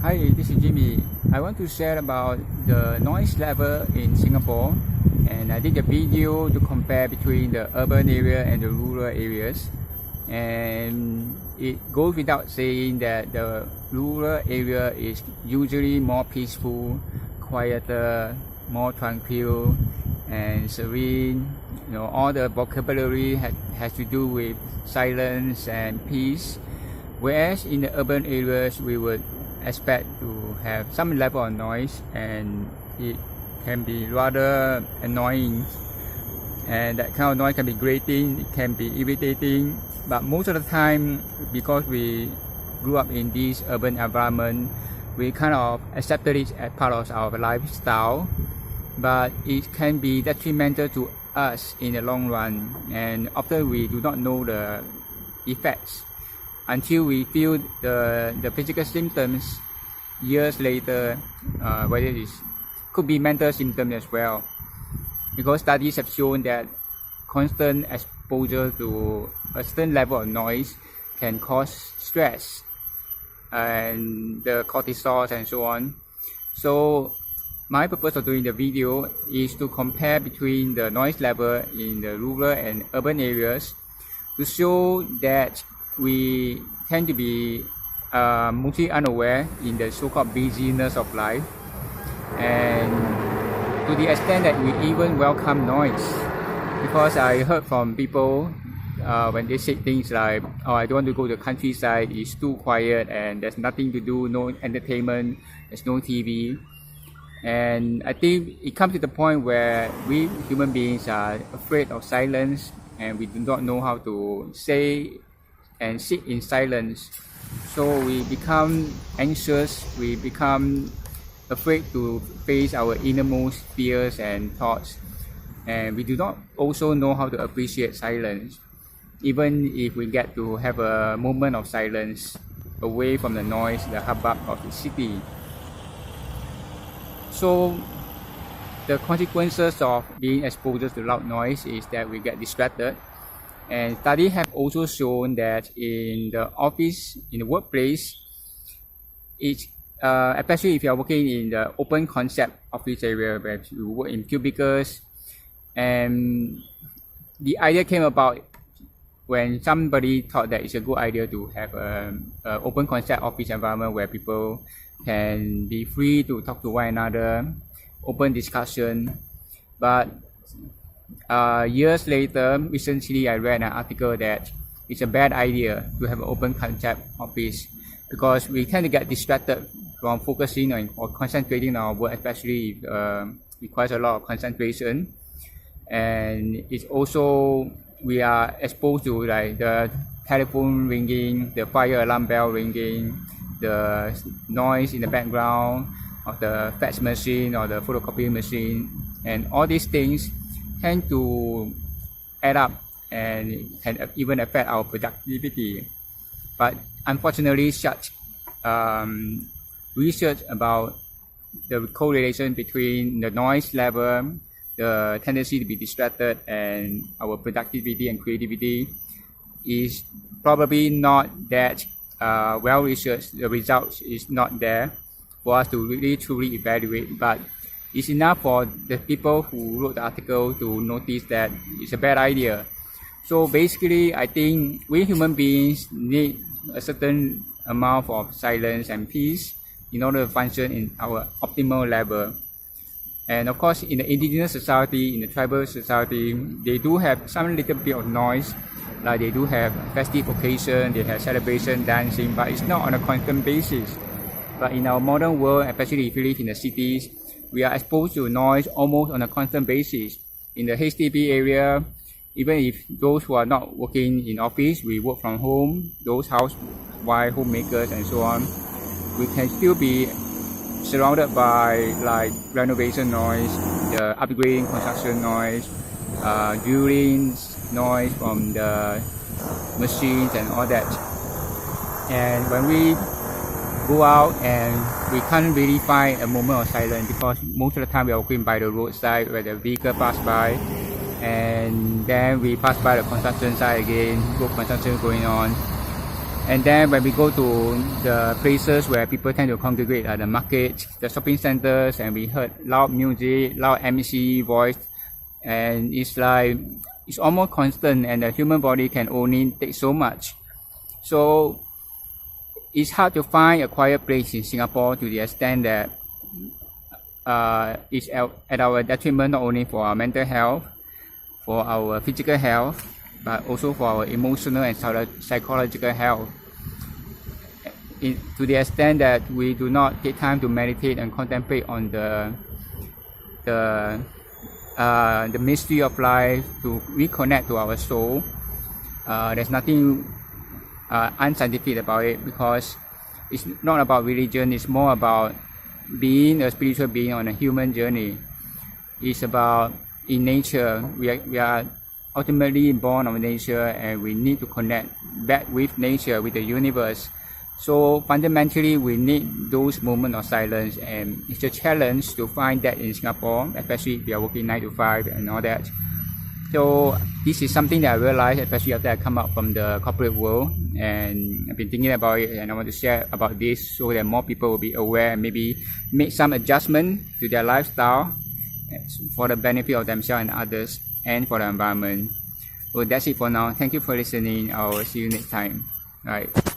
Hi, this is Jimmy. I want to share about the noise level in Singapore, and I did a video to compare between the urban area and the rural areas. And it goes without saying that the rural area is usually more peaceful, quieter, more tranquil and serene. All the vocabulary has to do with silence and peace. Whereas in the urban areas, we would expect to have some level of noise, and it can be rather annoying. And that kind of noise can be grating, it can be irritating. But most of the time, because we grew up in this urban environment, we kind of accepted it as part of our lifestyle. But it can be detrimental to us in the long run, and often we do not know the effects until we feel the physical symptoms years later, whether it could be mental symptoms as well. Because studies have shown that constant exposure to a certain level of noise can cause stress and the cortisol and so on. So my purpose of doing the video is to compare between the noise level in the rural and urban areas to show that we tend to be mostly unaware in the so-called busyness of life, and to the extent that we even welcome noise. Because I heard from people when they say things like, "Oh, I don't want to go to the countryside, it's too quiet and there's nothing to do, no entertainment, there's no TV." And I think it comes to the point where we human beings are afraid of silence, and we do not know how to say and sit in silence. So we become anxious, we become afraid to face our innermost fears and thoughts, and we do not also know how to appreciate silence, even if we get to have a moment of silence away from the noise, the hubbub of the city. So the consequences of being exposed to loud noise is that we get distracted. And studies have also shown that in the office, in the workplace, especially if you are working in the open concept office area where you work in cubicles, and the idea came about when somebody thought that it's a good idea to have an open concept office environment where people can be free to talk to one another, open discussion. But years later, recently I read an article that it's a bad idea to have an open concept office, because we tend to get distracted from focusing on or concentrating on our work, especially if it requires a lot of concentration. And it's also, we are exposed to like the telephone ringing, the fire alarm bell ringing, the noise in the background of the fax machine or the photocopy machine, and all these things tend to add up and can even affect our productivity. But unfortunately, such research about the correlation between the noise level, the tendency to be distracted, and our productivity and creativity is probably not that well researched. The results is not there for us to really truly evaluate, but it's enough for the people who wrote the article to notice that it's a bad idea. So basically, I think we human beings need a certain amount of silence and peace in order to function in our optimal level. And of course, in the indigenous society, in the tribal society, they do have some little bit of noise, like they do have festive occasion, they have celebration, dancing, but it's not on a constant basis. But in our modern world, especially if you live in the cities, we are exposed to noise almost on a constant basis. In the HDB area, even if those who are not working in office, we work from home, those housewives, homemakers and so on, we can still be surrounded by like renovation noise, the upgrading construction noise, drilling noise from the machines and all that. And when we go out, and we can't really find a moment of silence, because most of the time we are walking by the roadside where the vehicle pass by, and then we pass by the construction site again, construction going on. And then when we go to the places where people tend to congregate, like the market, the shopping centers, and we heard loud music, loud MC voice, and it's almost constant, and the human body can only take so much. So it's hard to find a quiet place in Singapore to the extent that it's at our detriment, not only for our mental health, for our physical health, but also for our emotional and psychological health. To the extent that we do not take time to meditate and contemplate on the mystery of life, to reconnect to our soul. There's nothing unscientific about it, because it's not about religion. It's more about being a spiritual being on a human journey. It's about in nature. We are ultimately born of nature, and we need to connect back with nature, with the universe. So fundamentally, we need those moments of silence, and it's a challenge to find that in Singapore, especially if we are working 9 to 5 and all that. So this is something that I realized, especially after I come out from the corporate world, and I've been thinking about it, and I want to share about this so that more people will be aware and maybe make some adjustment to their lifestyle for the benefit of themselves and others, and for the environment. So that's it for now. Thank you for listening. I'll see you next time. All right.